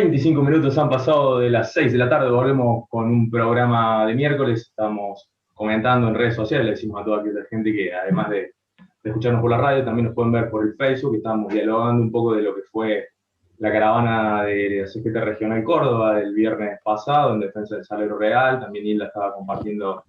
25 minutos han pasado de las 6 de la tarde, volvemos con un programa de miércoles, estamos comentando en redes sociales, le decimos a toda aquella gente que además de escucharnos por la radio, también nos pueden ver por el Facebook, estamos dialogando un poco de lo que fue la caravana de la CGT Regional Córdoba del viernes pasado en defensa del salario real, también Hilda estaba compartiendo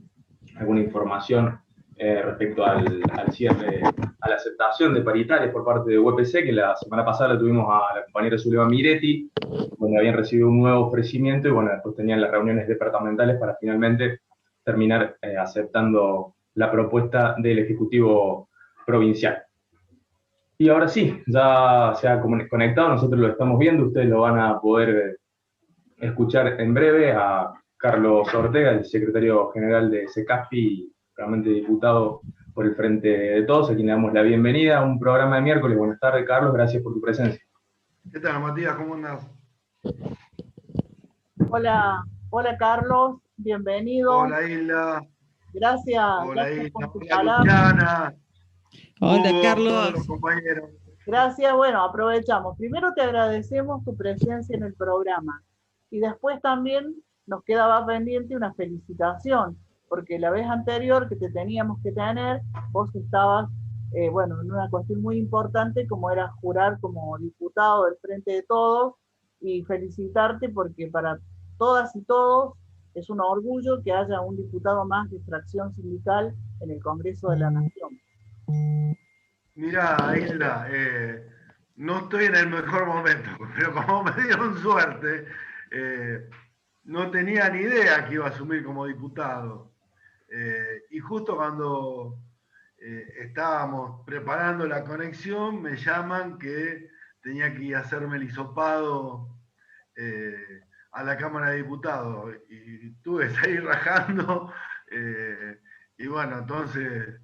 alguna información respecto al cierre, a la aceptación de paritarias por parte de UPC, que la semana pasada la tuvimos a la compañera Zulema Miretti, donde habían recibido un nuevo ofrecimiento y bueno, después tenían las reuniones departamentales para finalmente terminar aceptando la propuesta del Ejecutivo Provincial. Y ahora sí, ya se ha conectado, nosotros lo estamos viendo, ustedes lo van a poder escuchar en breve a Carlos Ortega, el secretario general de SECAFI, realmente diputado por el Frente de Todos, a quien le damos la bienvenida a un programa de miércoles. Buenas tardes, Carlos, gracias por tu presencia. ¿Qué tal, Matías? ¿Cómo andas? Hola, hola Carlos, bienvenido. Hola, Hilda. Gracias, Hola, gracias Hilda. por tu Hola, palabra. Luciana. Hola, Hugo, Carlos. todos los compañeros. Gracias, bueno, aprovechamos. Primero te agradecemos tu presencia en el programa y después también nos quedaba pendiente una felicitación, porque la vez anterior que te teníamos que tener, vos estabas, bueno, en una cuestión muy importante como era jurar como diputado del Frente de Todos, y felicitarte porque para todas y todos es un orgullo que haya un diputado más de fracción sindical en el Congreso de la Nación. Mirá, Hilda, no estoy en el mejor momento, pero como me dieron suerte, no tenía ni idea que iba a asumir como diputado. Y justo cuando estábamos preparando la conexión, me llaman que tenía que ir a hacerme el hisopado a la Cámara de Diputados. Y tuve que salir rajando. Y bueno, entonces,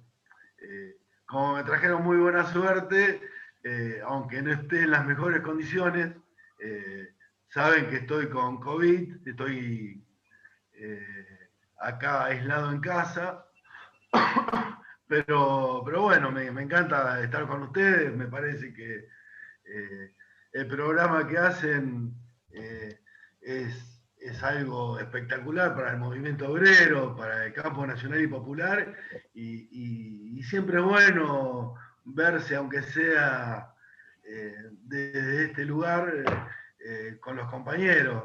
como me trajeron muy buena suerte, aunque no esté en las mejores condiciones, saben que estoy con COVID, estoy acá aislado en casa. Pero bueno, me encanta estar con ustedes, me parece que el programa que hacen es algo espectacular para el movimiento obrero, para el campo nacional y popular, y siempre es bueno verse, aunque sea desde este lugar, con los compañeros.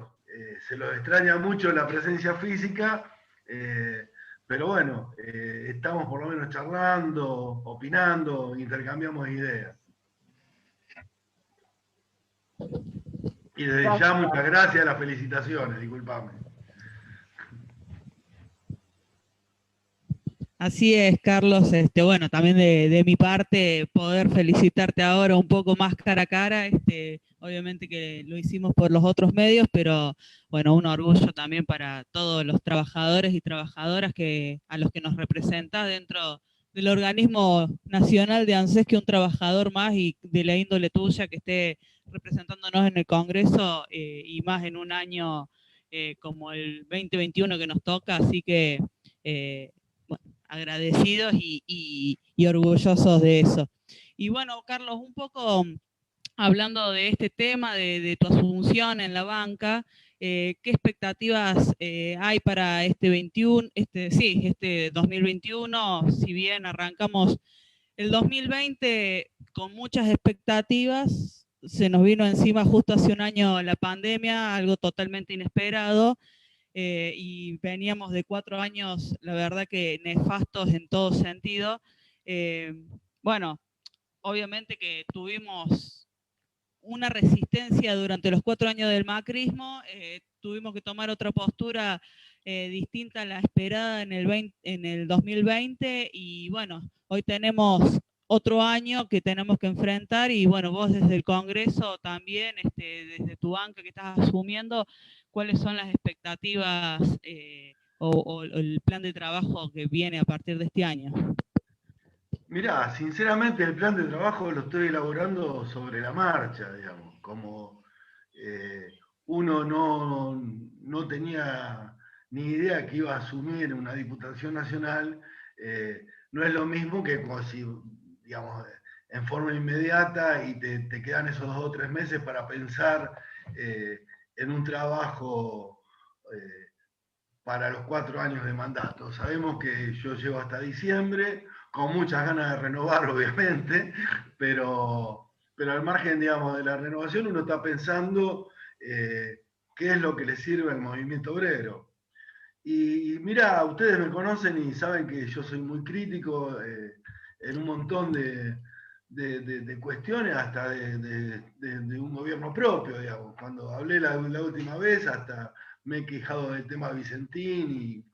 Se los extraña mucho la presencia física, pero bueno, estamos por lo menos charlando, opinando, intercambiamos ideas. Y desde ya muchas gracias, las felicitaciones, disculpame. Así es, Carlos. Bueno, también de mi parte, poder felicitarte ahora un poco más cara a cara. Obviamente que lo hicimos por los otros medios, pero bueno, un orgullo también para todos los trabajadores y trabajadoras a los que nos representa dentro del organismo nacional de ANSES, que un trabajador más y de la índole tuya que esté representándonos en el Congreso, y más en un año como el 2021 que nos toca. Así que bueno, agradecidos y orgullosos de eso. Y bueno, Carlos, un poco hablando de este tema, de tu asunción en la banca, ¿qué expectativas hay para este 2021? Si bien arrancamos el 2020 con muchas expectativas, se nos vino encima justo hace un año la pandemia, algo totalmente inesperado. Y veníamos de 4 años, la verdad que nefastos en todo sentido. Bueno, obviamente que tuvimos una resistencia durante los 4 años del macrismo, tuvimos que tomar otra postura distinta a la esperada en el 2020, y bueno, hoy tenemos otro año que tenemos que enfrentar, y bueno, vos desde el Congreso también, desde tu banca que estás asumiendo, ¿cuáles son las expectativas o el plan de trabajo que viene a partir de este año? Mirá, sinceramente el plan de trabajo lo estoy elaborando sobre la marcha, digamos, como uno no tenía ni idea que iba a asumir una Diputación Nacional, no es lo mismo que si, digamos, en forma inmediata y te quedan esos 2 o 3 meses para pensar en un trabajo para los 4 años de mandato. Sabemos que yo llego hasta diciembre, con muchas ganas de renovar, obviamente, pero al margen, digamos, de la renovación, uno está pensando qué es lo que le sirve al movimiento obrero. Y mira, ustedes me conocen y saben que yo soy muy crítico en un montón de cuestiones, hasta de un gobierno propio, digamos. Cuando hablé la última vez, hasta me he quejado del tema Vicentín,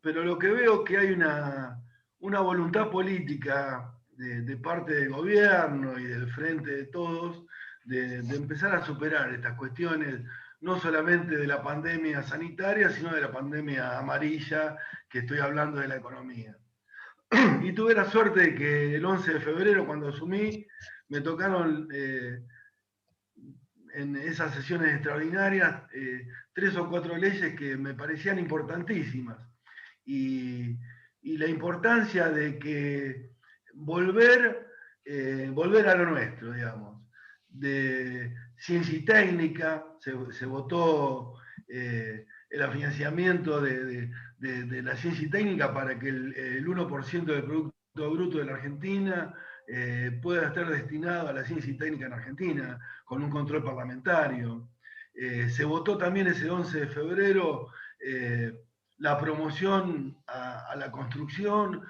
pero lo que veo que hay una voluntad política de parte del gobierno y del frente de todos de empezar a superar estas cuestiones, no solamente de la pandemia sanitaria, sino de la pandemia amarilla, que estoy hablando de la economía. Y tuve la suerte de que el 11 de febrero, cuando asumí, me tocaron en esas sesiones extraordinarias 3 o 4 leyes que me parecían importantísimas. Y la importancia de que volver a lo nuestro, digamos. De ciencia y técnica, se votó el financiamiento de la ciencia y técnica para que el 1% del Producto Bruto de la Argentina pueda estar destinado a la ciencia y técnica en Argentina, con un control parlamentario. Se votó también ese 11 de febrero la promoción a la construcción,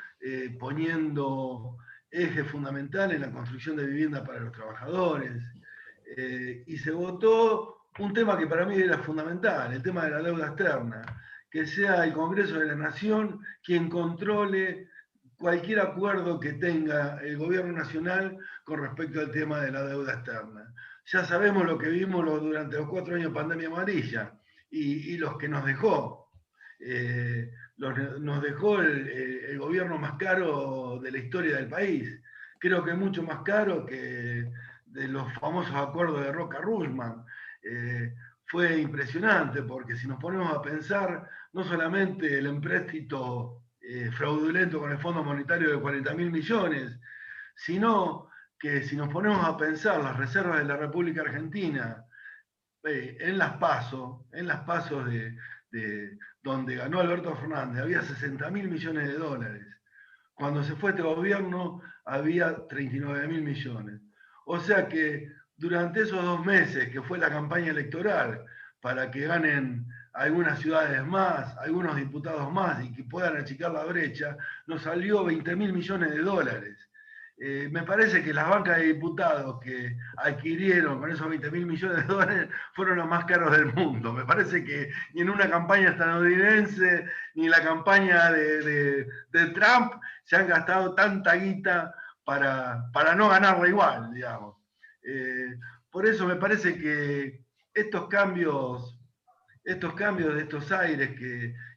poniendo eje fundamental en la construcción de vivienda para los trabajadores. Y se votó un tema que para mí era fundamental, el tema de la deuda externa, que sea el Congreso de la Nación quien controle cualquier acuerdo que tenga el gobierno nacional con respecto al tema de la deuda externa. Ya sabemos lo que vimos durante los 4 años de pandemia amarilla y los que nos dejó. Nos dejó el gobierno más caro de la historia del país. Creo que mucho más caro que de los famosos acuerdos de Roca-Russman. Fue impresionante, porque si nos ponemos a pensar, no solamente el empréstito fraudulento con el Fondo Monetario de 40.000 millones, sino que si nos ponemos a pensar las reservas de la República Argentina en las PASO donde ganó Alberto Fernández, había 60.000 millones de dólares. Cuando se fue este gobierno, había 39.000 millones. O sea que durante esos 2 meses que fue la campaña electoral, para que ganen algunas ciudades más, algunos diputados más y que puedan achicar la brecha, nos salió 20.000 millones de dólares. Me parece que las bancas de diputados que adquirieron con esos 20.000 millones de dólares fueron los más caros del mundo. Me parece que ni en una campaña estadounidense, ni en la campaña de Trump se han gastado tanta guita para no ganarla igual, digamos. Por eso me parece que estos cambios de estos aires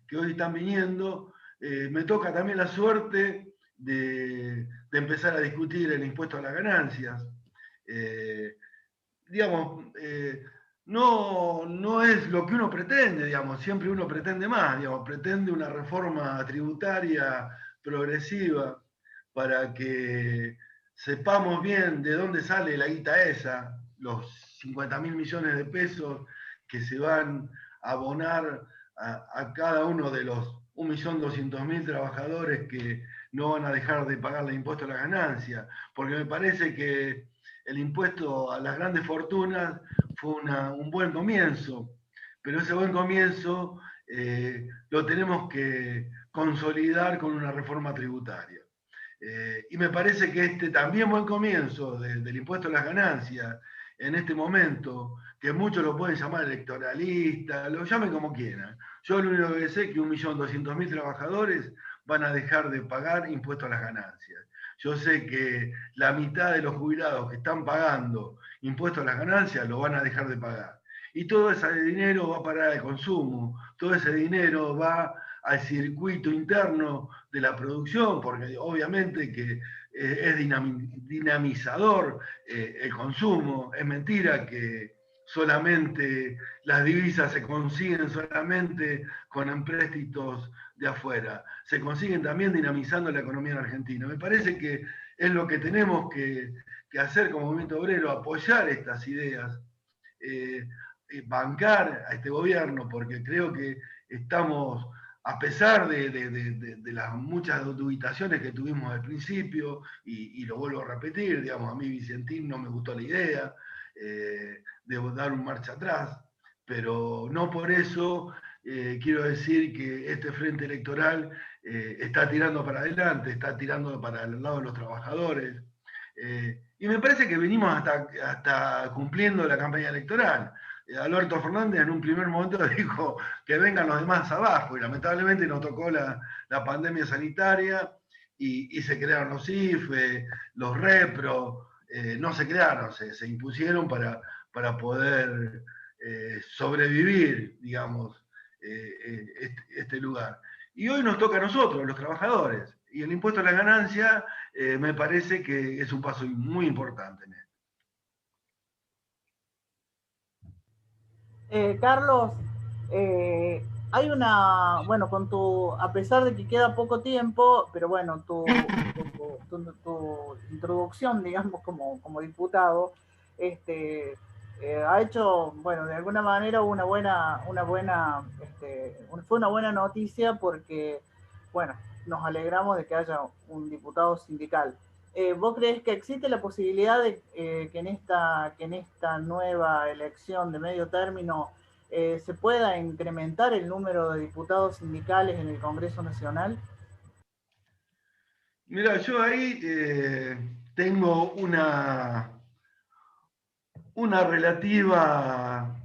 que hoy están viniendo, me toca también la suerte de empezar a discutir el impuesto a las ganancias. No es lo que uno pretende, digamos, siempre uno pretende más, digamos, pretende una reforma tributaria progresiva para que sepamos bien de dónde sale la guita esa, los 50.000 millones de pesos que se van a abonar a cada uno de los 1.200.000 trabajadores que no van a dejar de pagar el impuesto a la ganancia, porque me parece que el impuesto a las grandes fortunas fue un buen comienzo, pero ese buen comienzo lo tenemos que consolidar con una reforma tributaria. Y me parece que este también buen comienzo del impuesto a las ganancias, en este momento, que muchos lo pueden llamar electoralista, lo llamen como quieran. Yo lo único que sé es que 1.200.000 trabajadores van a dejar de pagar impuestos a las ganancias. Yo sé que la mitad de los jubilados que están pagando impuestos a las ganancias lo van a dejar de pagar. Y todo ese dinero va a parar al consumo, todo ese dinero va al circuito interno de la producción, porque obviamente que es dinamizador el consumo. Es mentira que solamente las divisas se consiguen solamente con empréstitos de afuera, se consiguen también dinamizando la economía en Argentina. Me parece que es lo que tenemos que hacer como movimiento obrero, apoyar estas ideas, bancar a este gobierno, porque creo que estamos, a pesar de las muchas dubitaciones que tuvimos al principio, y lo vuelvo a repetir, digamos, a mí Vicentín no me gustó la idea de dar un marcha atrás, pero no por eso quiero decir que este frente electoral está tirando para adelante, está tirando para el lado de los trabajadores. Y me parece que venimos hasta cumpliendo la campaña electoral. Alberto Fernández en un primer momento dijo que vengan los demás abajo, y lamentablemente nos tocó la pandemia sanitaria y se crearon los IFE, los REPRO, no se crearon, se impusieron para poder sobrevivir, digamos, este lugar. Y hoy nos toca a nosotros, los trabajadores, y el impuesto a la ganancia me parece que es un paso muy importante en esto. Carlos, hay una, bueno, a pesar de que queda poco tiempo, pero bueno, tu introducción, digamos, como diputado, ha hecho, bueno, de alguna manera fue una buena noticia porque, bueno, nos alegramos de que haya un diputado sindical. ¿Vos crees que existe la posibilidad de que en esta nueva elección de medio término se pueda incrementar el número de diputados sindicales en el Congreso Nacional? Mira, yo ahí tengo una relativa,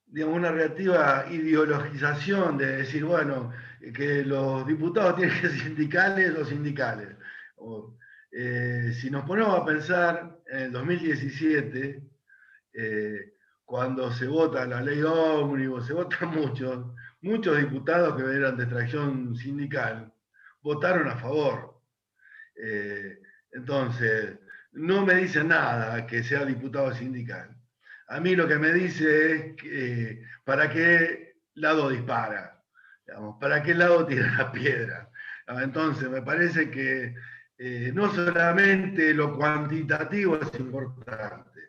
digamos, una relativa ideologización de decir, bueno, que los diputados tienen que ser sindicales o sindicales. Si nos ponemos a pensar en el 2017, cuando se vota la ley ómnibus, se votan muchos diputados que eran de extracción sindical, votaron a favor. Entonces, no me dice nada que sea diputado sindical. A mí lo que me dice es para qué lado dispara, digamos, para qué lado tira la piedra. Entonces, me parece que no solamente lo cuantitativo es importante,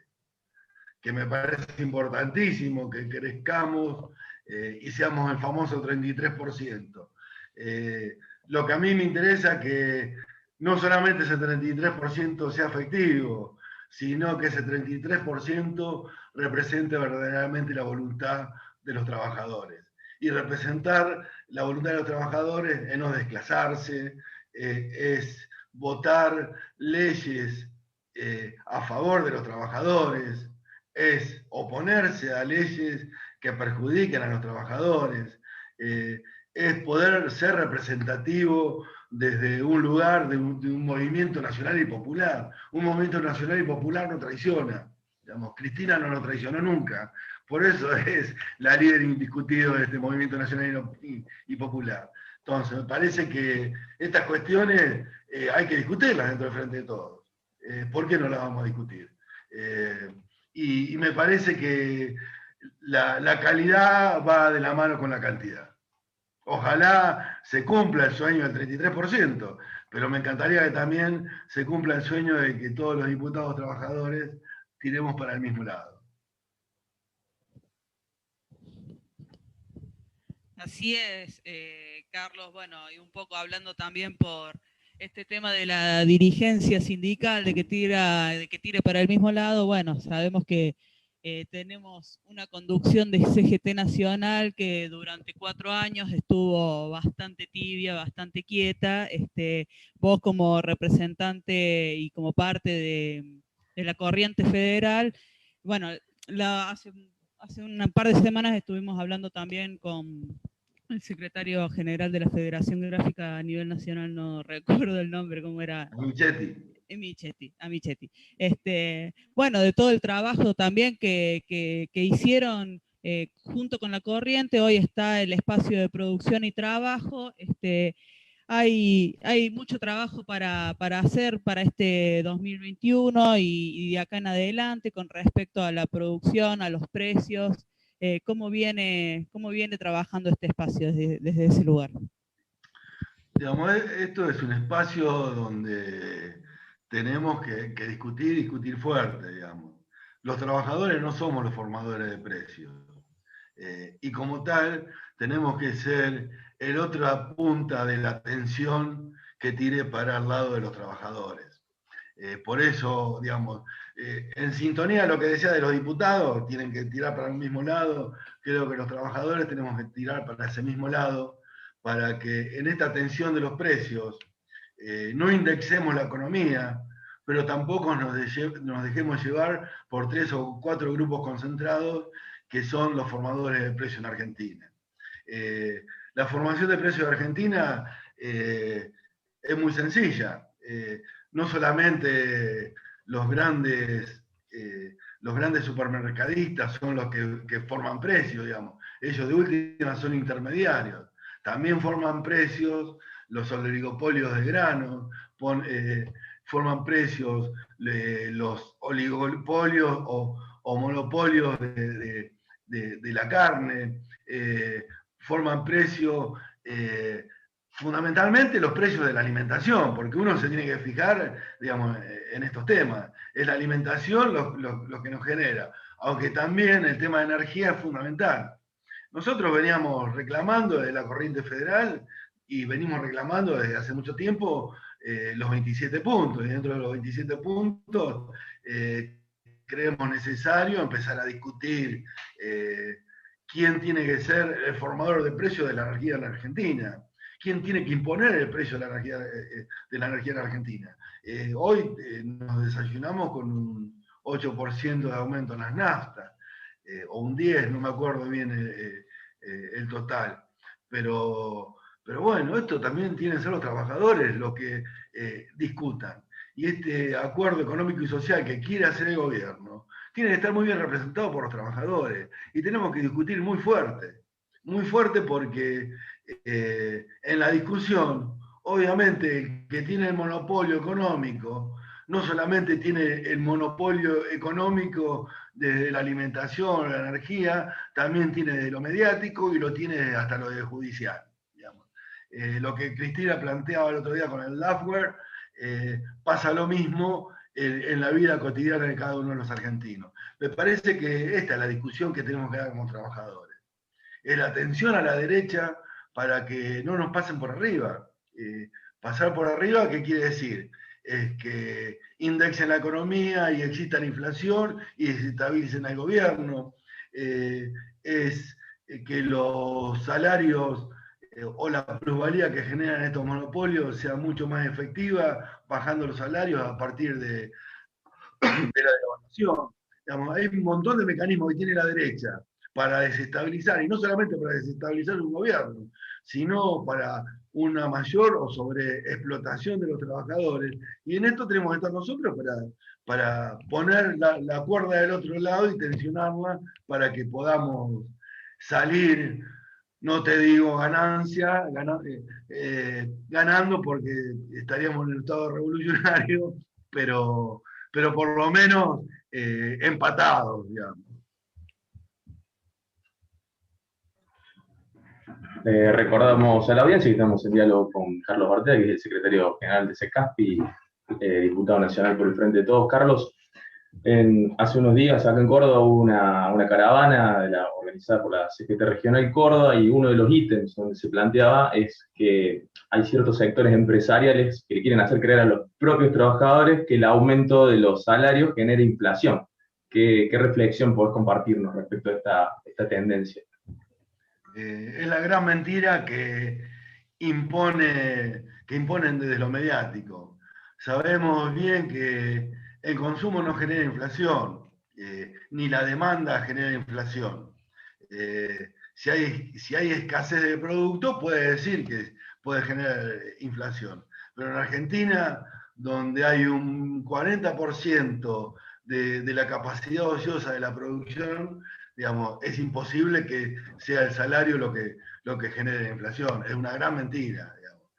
que me parece importantísimo que crezcamos y seamos el famoso 33%. Lo que a mí me interesa es que no solamente ese 33% sea efectivo, sino que ese 33% represente verdaderamente la voluntad de los trabajadores. Y representar la voluntad de los trabajadores es no desclasarse, es votar leyes a favor de los trabajadores, es oponerse a leyes que perjudiquen a los trabajadores, es poder ser representativo desde un lugar de un movimiento nacional y popular. Un movimiento nacional y popular no traiciona. Digamos, Cristina no lo traicionó nunca. Por eso es la líder indiscutido de este movimiento nacional y popular. Entonces, me parece que estas cuestiones hay que discutirlas dentro del Frente de Todos. ¿Por qué no las vamos a discutir? Y me parece que la calidad va de la mano con la cantidad. Ojalá se cumpla el sueño del 33%, pero me encantaría que también se cumpla el sueño de que todos los diputados trabajadores tiremos para el mismo lado. Así es, Carlos, bueno, y un poco hablando también por este tema de la dirigencia sindical, de que tire para el mismo lado. Bueno, sabemos que tenemos una conducción de CGT Nacional que durante 4 años estuvo bastante tibia, bastante quieta. Vos como representante y como parte de la corriente federal, bueno, hace un par de semanas estuvimos hablando también con el secretario general de la Federación Gráfica a nivel nacional, no recuerdo el nombre, ¿cómo era? Amichetti. Bueno, de todo el trabajo también que hicieron junto con la corriente. Hoy está el espacio de producción y trabajo. Hay mucho trabajo para hacer para este 2021 y de acá en adelante con respecto a la producción, a los precios. ¿Cómo viene trabajando este espacio desde ese lugar? Digamos, esto es un espacio donde tenemos que discutir fuerte, digamos. los trabajadores no somos los formadores de precios. Y como tal, tenemos que ser el otra punta de la tensión que tire para el lado de los trabajadores. Por eso, digamos, en sintonía a lo que decía de los diputados, tienen que tirar para el mismo lado. Creo que los trabajadores tenemos que tirar para ese mismo lado, para que en esta tensión de los precios no indexemos la economía, pero tampoco nos dejemos llevar por 3 o 4 grupos concentrados que son los formadores de precios en Argentina. La formación de precios de Argentina es muy sencilla. No solamente los grandes supermercadistas son los que forman precios, digamos. Ellos de última son intermediarios. También forman precios los oligopolios de granos, forman precios los oligopolios o monopolios de la carne, forman precios, fundamentalmente los precios de la alimentación, porque uno se tiene que fijar, digamos, en estos temas. Es la alimentación lo que nos genera, aunque también el tema de energía es fundamental. Nosotros veníamos reclamando desde la corriente federal y venimos reclamando desde hace mucho tiempo los 27 puntos, y dentro de los 27 puntos creemos necesario empezar a discutir quién tiene que ser el formador de precios de la energía en la Argentina, quién tiene que imponer el precio de la energía en la Argentina. Hoy nos desayunamos con un 8% de aumento en las naftas, o un 10%, no me acuerdo bien el total, pero bueno, esto también tienen que ser los trabajadores los que discutan. Y este acuerdo económico y social que quiere hacer el gobierno tiene que estar muy bien representado por los trabajadores. Y tenemos que discutir muy fuerte porque en la discusión, obviamente, el que tiene el monopolio económico no solamente tiene el monopolio económico de la alimentación, la energía, también tiene de lo mediático y lo tiene hasta lo de judicial. Lo que Cristina planteaba el otro día con el Lafware, pasa lo mismo en la vida cotidiana de cada uno de los argentinos. Me parece que esta es la discusión que tenemos que dar como trabajadores. Es la atención a la derecha para que no nos pasen por arriba. Pasar por arriba, ¿qué quiere decir? Es que indexen la economía y exista la inflación y desestabilicen al gobierno. Es que los salarios o la plusvalía que generan estos monopolios sea mucho más efectiva, bajando los salarios a partir de la devaluación. Digamos, hay un montón de mecanismos que tiene la derecha para desestabilizar, y no solamente para desestabilizar un gobierno, sino para una mayor o sobreexplotación de los trabajadores. Y en esto tenemos que estar nosotros para poner la cuerda del otro lado y tensionarla para que podamos salir, no te digo ganancia, ganando porque estaríamos en el estado revolucionario, pero por lo menos empatados, digamos. Recordamos a la audiencia que estamos en diálogo con Carlos Bartea, que es el secretario general de CECASPI, diputado nacional por el Frente de Todos. Carlos, hace unos días acá en Córdoba hubo una caravana organizada por la CGT Regional Córdoba, y uno de los ítems donde se planteaba es que hay ciertos sectores empresariales que le quieren hacer creer a los propios trabajadores que el aumento de los salarios genera inflación. ¿Qué reflexión podés compartirnos respecto a esta tendencia? Es la gran mentira que imponen desde lo mediático. Sabemos bien que el consumo no genera inflación, ni la demanda genera inflación. Si hay escasez de producto, puede decir que puede generar inflación. Pero en Argentina, donde hay un 40% de la capacidad ociosa de la producción, digamos, es imposible que sea el salario lo que genere la inflación. Es una gran mentira, digamos.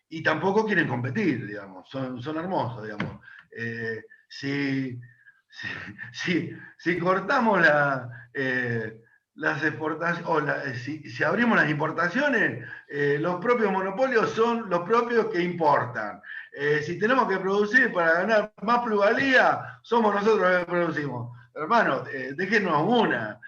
Y tampoco quieren competir, digamos. Son hermosos, digamos. Si cortamos las exportaciones, si abrimos las importaciones, los propios monopolios son los propios que importan. Si tenemos que producir para ganar más plusvalía, somos nosotros los que producimos. Hermano, déjenos una.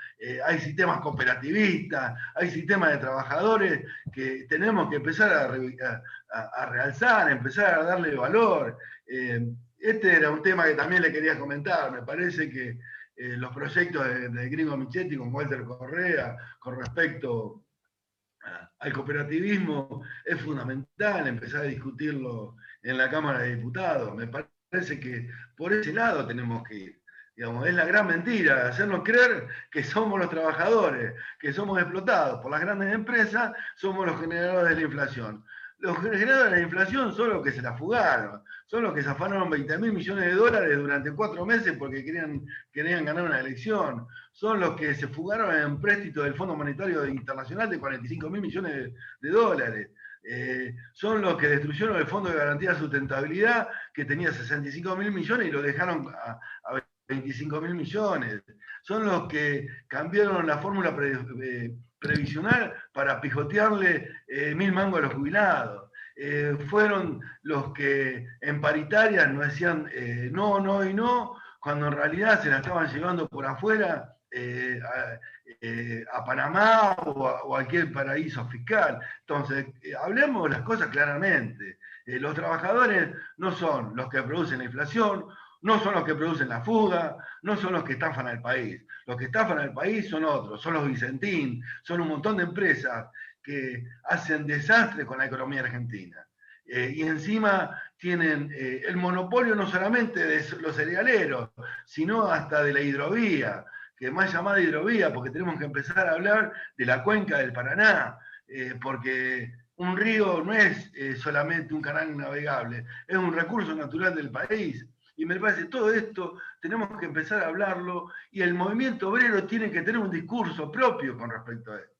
Hay sistemas cooperativistas, hay sistemas de trabajadores que tenemos que empezar a realzar, empezar a darle valor. Este era un tema que también le quería comentar. Me parece que los proyectos de Gringo Michetti con Walter Correa con respecto al cooperativismo es fundamental empezar a discutirlo en la Cámara de Diputados. Me parece que por ese lado tenemos que ir. Digamos, es la gran mentira, hacernos creer que somos los trabajadores, que somos explotados por las grandes empresas, somos los generadores de la inflación. Los generadores de la inflación son los que se la fugaron, son los que zafanaron 20.000 millones de dólares durante 4 meses porque querían ganar una elección, son los que se fugaron en empréstito del Fondo Monetario Internacional de 45.000 millones de dólares. Son los que destruyeron el Fondo de Garantía de Sustentabilidad, que tenía 65.000 millones y lo dejaron a 25.000 millones. Son los que cambiaron la fórmula previsional para pijotearle 1.000 mangos a los jubilados. Fueron los que en paritarias nos decían no, no y no, cuando en realidad se la estaban llevando por afuera a Panamá o a cualquier paraíso fiscal. Entonces, hablemos las cosas claramente. Los trabajadores no son los que producen la inflación, no son los que producen la fuga, no son los que estafan al país. Los que estafan al país son otros, son los Vicentín, son un montón de empresas que hacen desastre con la economía argentina. Y encima tienen el monopolio no solamente de los cerealeros, sino hasta de la hidrovía, que más llamada hidrovía, porque tenemos que empezar a hablar de la cuenca del Paraná, porque un río no es solamente un canal navegable, es un recurso natural del país. Y me parece que todo esto tenemos que empezar a hablarlo y el movimiento obrero tiene que tener un discurso propio con respecto a esto.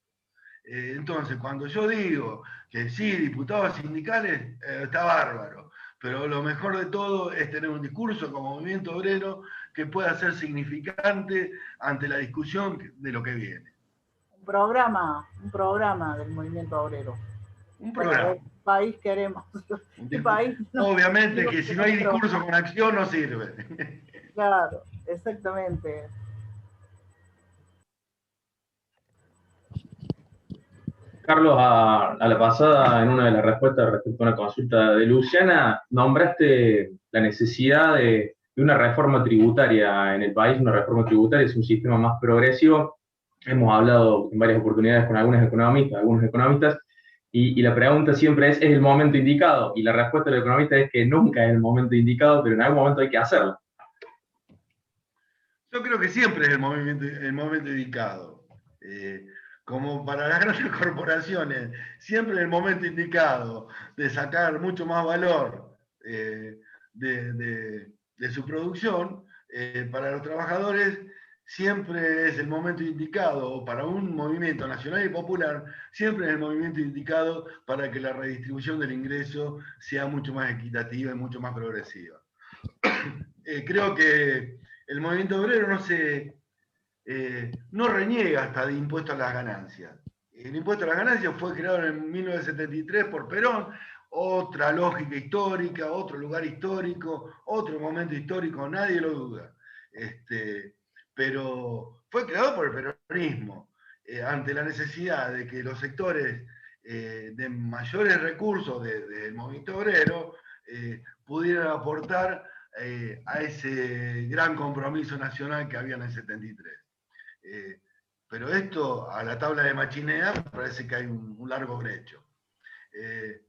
Entonces, cuando yo digo que sí, diputados sindicales, está bárbaro, pero lo mejor de todo es tener un discurso como movimiento obrero que pueda ser significante ante la discusión de lo que viene. Un programa del movimiento obrero. Un programa. ¿Qué país queremos? ¿Qué país? Obviamente que si no hay discurso con acción no sirve. Claro, exactamente. Carlos, a la pasada, en una de las respuestas respecto a una consulta de Luciana, nombraste la necesidad de una reforma tributaria en el país. Una reforma tributaria es un sistema más progresivo. Hemos hablado en varias oportunidades con algunos economistas, y la pregunta siempre es el momento indicado? Y la respuesta del economista es que nunca es el momento indicado, pero en algún momento hay que hacerlo. Yo creo que siempre es el momento indicado. Como para las grandes corporaciones, siempre es el momento indicado de sacar mucho más valor de su producción. Para los trabajadores siempre es el momento indicado, o para un movimiento nacional y popular, siempre es el movimiento indicado para que la redistribución del ingreso sea mucho más equitativa y mucho más progresiva. Creo que el movimiento obrero no reniega hasta de impuesto a las ganancias. El impuesto a las ganancias fue creado en 1973 por Perón, otra lógica histórica, otro lugar histórico, otro momento histórico, nadie lo duda. Pero fue creado por el peronismo, ante la necesidad de que los sectores de mayores recursos del movimiento obrero pudieran aportar a ese gran compromiso nacional que había en el 73. Pero esto, a la tabla de Machinea, me parece que hay un largo brecho.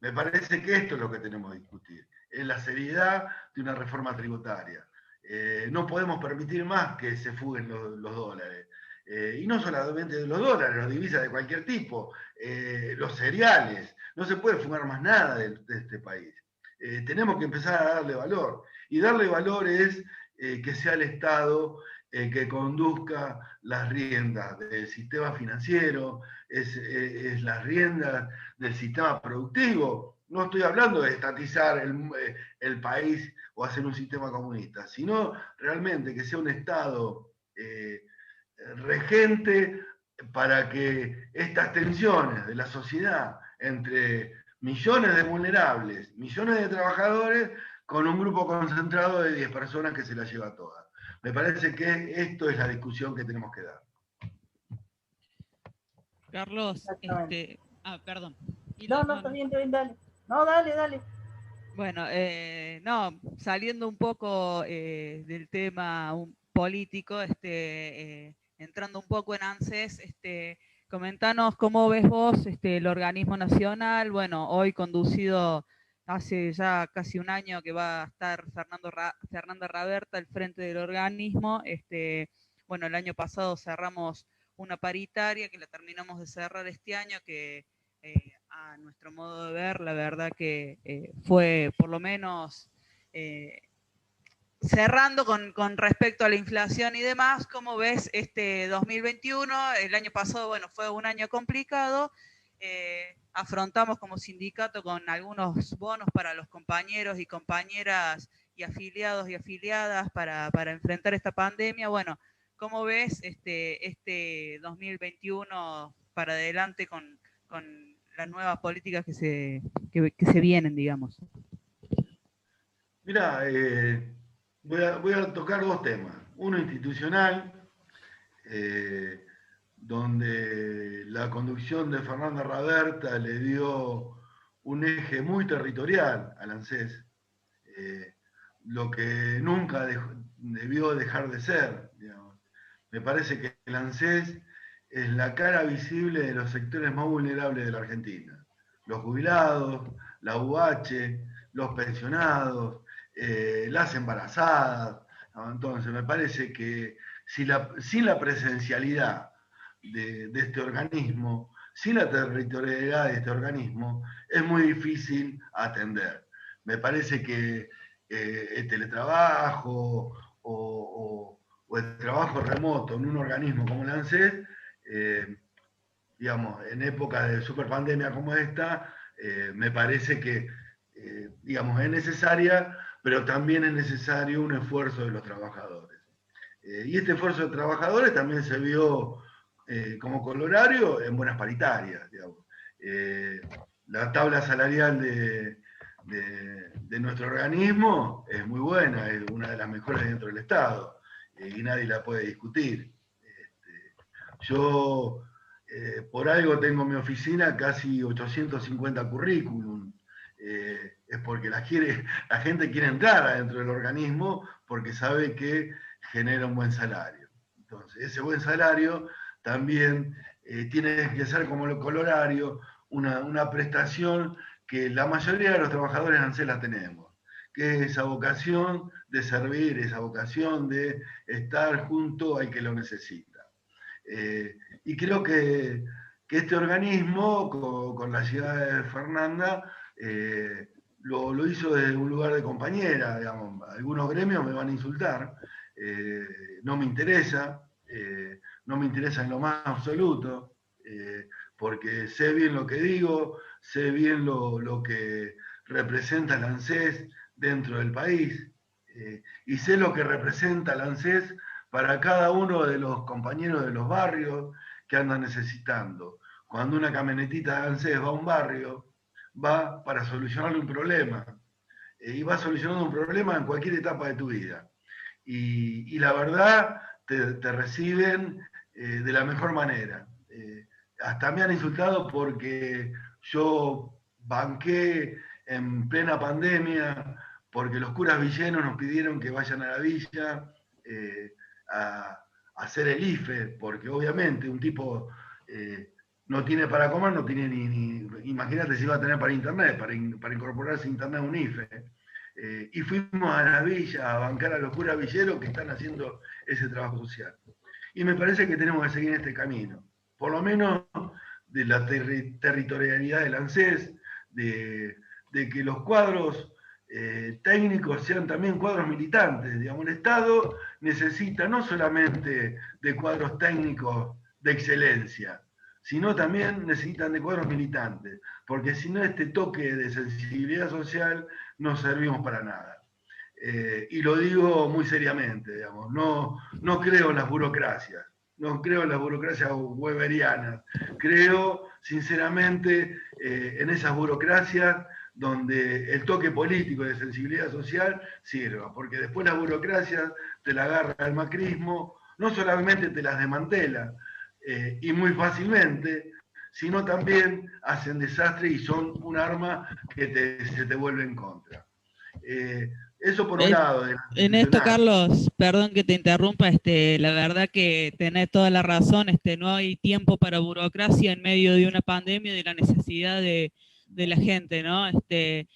Me parece que esto es lo que tenemos que discutir, es la seriedad de una reforma tributaria. No podemos permitir más que se fuguen los dólares. Y no solamente de los dólares, las divisas de cualquier tipo, los cereales. No se puede fugar más nada de este país. Tenemos que empezar a darle valor. Y darle valor es que sea el Estado que conduzca las riendas del sistema financiero, es las riendas del sistema productivo. No estoy hablando de estatizar el país o hacer un sistema comunista, sino realmente que sea un Estado regente para que estas tensiones de la sociedad entre millones de vulnerables, millones de trabajadores, con un grupo concentrado de 10 personas que se la lleva toda. Me parece que esto es la discusión que tenemos que dar. Carlos, perdón. No, está bien, dale. No, dale. Bueno, no, saliendo un poco del tema político, entrando un poco en ANSES, comentanos cómo ves vos el organismo nacional, bueno, hoy conducido hace ya casi un año que va a estar Fernanda Raberta al frente del organismo. Bueno, el año pasado cerramos una paritaria que la terminamos de cerrar este año, que a nuestro modo de ver, la verdad que fue por lo menos cerrando con respecto a la inflación y demás. ¿Cómo ves este 2021? El año pasado, bueno, fue un año complicado. Afrontamos como sindicato con algunos bonos para los compañeros y compañeras y afiliados y afiliadas para enfrentar esta pandemia. Bueno, ¿cómo ves este 2021 para adelante con las nuevas políticas que se vienen, digamos? Mira, voy a tocar dos temas. Uno institucional, donde la conducción de Fernanda Raberta le dio un eje muy territorial al ANSES, lo que nunca debió dejar de ser, digamos. Me parece que el ANSES es la cara visible de los sectores más vulnerables de la Argentina. Los jubilados, la UH, los pensionados, las embarazadas. Entonces, me parece que sin la presencialidad de este organismo, sin la territorialidad de este organismo, es muy difícil atender. Me parece que el teletrabajo o el trabajo remoto en un organismo como el ANSES, digamos, en época de superpandemia como esta, me parece que, digamos, es necesaria, pero también es necesario un esfuerzo de los trabajadores. Y este esfuerzo de trabajadores también se vio como colorario en buenas paritarias, digamos. La tabla salarial de nuestro organismo es muy buena, es una de las mejores dentro del Estado, y nadie la puede discutir. Yo, por algo tengo en mi oficina casi 850 currículum. Es porque la gente quiere entrar adentro del organismo porque sabe que genera un buen salario. Entonces, ese buen salario también tiene que ser como el colorario, una prestación que la mayoría de los trabajadores ANSES la tenemos, que es esa vocación de servir, esa vocación de estar junto al que lo necesita. Y creo que este organismo, con la llegada de Fernanda, lo hizo desde un lugar de compañera, digamos. Algunos gremios me van a insultar, no me interesa en lo más absoluto, porque sé bien lo que digo, sé bien lo que representa el ANSES dentro del país, y sé lo que representa el ANSES para cada uno de los compañeros de los barrios que andan necesitando. Cuando una camionetita de ANSES va a un barrio, va para solucionarle un problema, y va solucionando un problema en cualquier etapa de tu vida. Y la verdad, te reciben de la mejor manera. Hasta me han insultado porque yo banqué en plena pandemia, porque los curas villenos nos pidieron que vayan a la villa a hacer el IFE, porque obviamente un tipo no tiene para comer, no tiene imagínate si iba a tener para internet, para incorporarse a internet a un IFE. Y fuimos a la villa a bancar a los curas villeros que están haciendo ese trabajo social. Y me parece que tenemos que seguir este camino, por lo menos de la territorialidad del ANSES, de que los cuadros técnicos sean también cuadros militantes. Digamos, el Estado necesita no solamente de cuadros técnicos de excelencia, sino también necesitan de cuadros militantes, porque si no, este toque de sensibilidad social no servimos para nada. Y lo digo muy seriamente, digamos, no creo en las burocracias, no creo en las burocracias weberianas, creo sinceramente en esas burocracias donde el toque político de sensibilidad social sirva, porque después la burocracia te la agarra el macrismo, no solamente te las desmantela, y muy fácilmente, sino también hacen desastre y son un arma que se te vuelve en contra. Eso por un lado. En esto, Carlos, perdón que te interrumpa, la verdad que tenés toda la razón, no hay tiempo para burocracia en medio de una pandemia y de la necesidad de la gente, ¿no? Que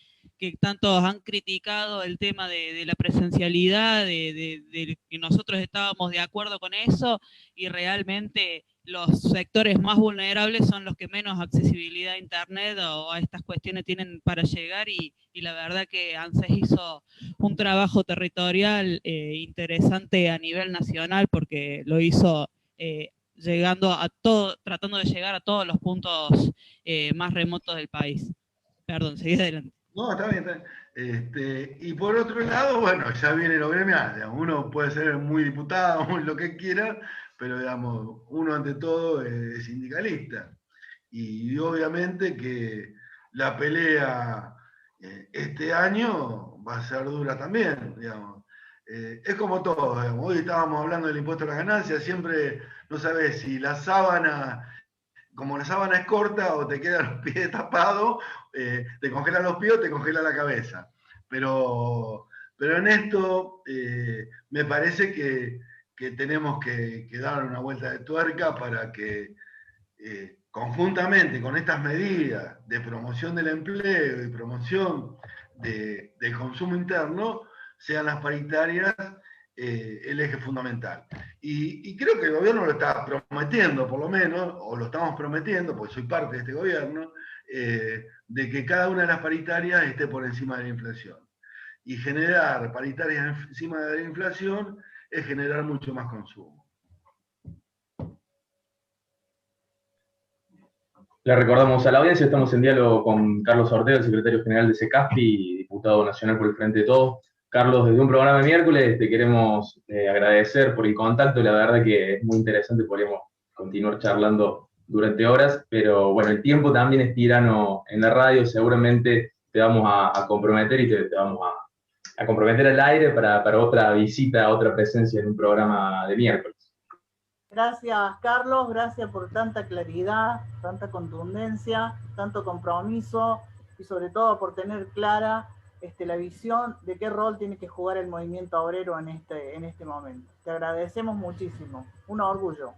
tantos han criticado el tema de la presencialidad, de que nosotros estábamos de acuerdo con eso, y realmente los sectores más vulnerables son los que menos accesibilidad a Internet o a estas cuestiones tienen para llegar, y la verdad que ANSES hizo un trabajo territorial interesante a nivel nacional, porque lo hizo llegando a todo, tratando de llegar a todos los puntos más remotos del país. Perdón, seguí adelante. No, está bien, está bien. Y por otro lado, bueno, ya viene lo gremial, digamos, uno puede ser muy diputado, muy lo que quiera, pero digamos, uno ante todo es sindicalista. Y obviamente que la pelea este año va a ser dura también, digamos. Es como todo, digamos. Hoy estábamos hablando del impuesto a la ganancia, siempre no sabes si la sábana, como la sábana es corta o te quedan los pies tapados, te congelan los pies o te congela la cabeza. Pero en esto me parece que tenemos que dar una vuelta de tuerca para que conjuntamente con estas medidas de promoción del empleo y promoción del consumo interno, sean las paritarias el eje fundamental. Y creo que el gobierno lo está prometiendo, por lo menos, o lo estamos prometiendo, porque soy parte de este gobierno, de que cada una de las paritarias esté por encima de la inflación. Y generar paritarias encima de la inflación es generar mucho más consumo. Le recordamos a la audiencia, estamos en diálogo con Carlos Ortega, el secretario general de SECASPI, diputado nacional por el Frente de Todos. Carlos, desde un programa de miércoles te queremos agradecer por el contacto, la verdad que es muy interesante, podríamos continuar charlando durante horas, pero bueno, el tiempo también es tirano en la radio, seguramente te vamos a comprometer y te vamos a comprometer al aire para otra visita, otra presencia en un programa de miércoles. Gracias, Carlos, gracias por tanta claridad, tanta contundencia, tanto compromiso y sobre todo por tener clara la visión de qué rol tiene que jugar el movimiento obrero en este momento. Te agradecemos muchísimo, un orgullo.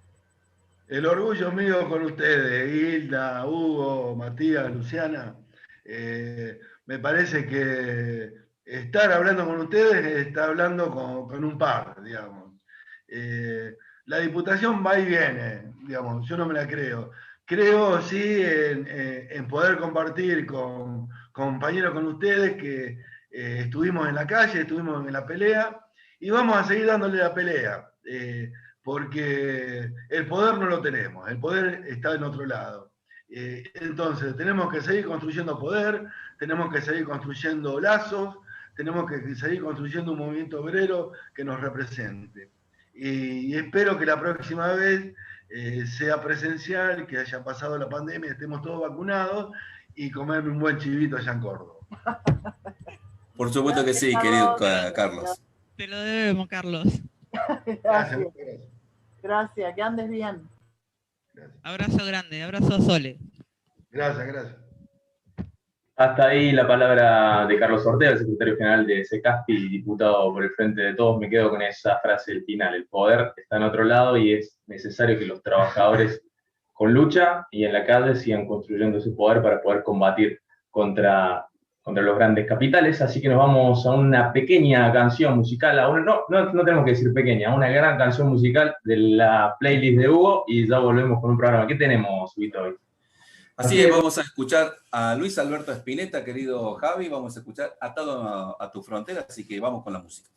El orgullo mío con ustedes, Hilda, Hugo, Matías, Luciana. Me parece que estar hablando con ustedes es estar hablando con un par, digamos. La diputación va y viene, digamos, yo no me la creo. Creo sí en poder compartir con compañeros con ustedes que estuvimos en la calle, estuvimos en la pelea y vamos a seguir dándole la pelea, porque el poder no lo tenemos, el poder está en otro lado. Entonces tenemos que seguir construyendo poder, tenemos que seguir construyendo lazos, tenemos que seguir construyendo un movimiento obrero que nos represente. Y espero que la próxima vez sea presencial, que haya pasado la pandemia, estemos todos vacunados y comerme un buen chivito allá en Córdoba. Por supuesto que sí, querido Carlos. Te lo debemos, Carlos. Gracias. Gracias, que andes bien. Gracias. Abrazo grande, abrazo a Sole. Gracias. Hasta ahí la palabra de Carlos Ortega, el secretario general de SECASPI, diputado por el Frente de Todos. Me quedo con esa frase del final: el poder está en otro lado y es necesario que los trabajadores con lucha y en la calle sigan construyendo ese poder para poder combatir contra los grandes capitales. Así que nos vamos a una pequeña canción musical, no tenemos que decir pequeña, a una gran canción musical de la playlist de Hugo y ya volvemos con un programa. ¿Qué tenemos, Huguito, hoy? Así es, vamos a escuchar a Luis Alberto Spinetta, querido Javi, vamos a escuchar Atado a tu frontera, así que vamos con la música.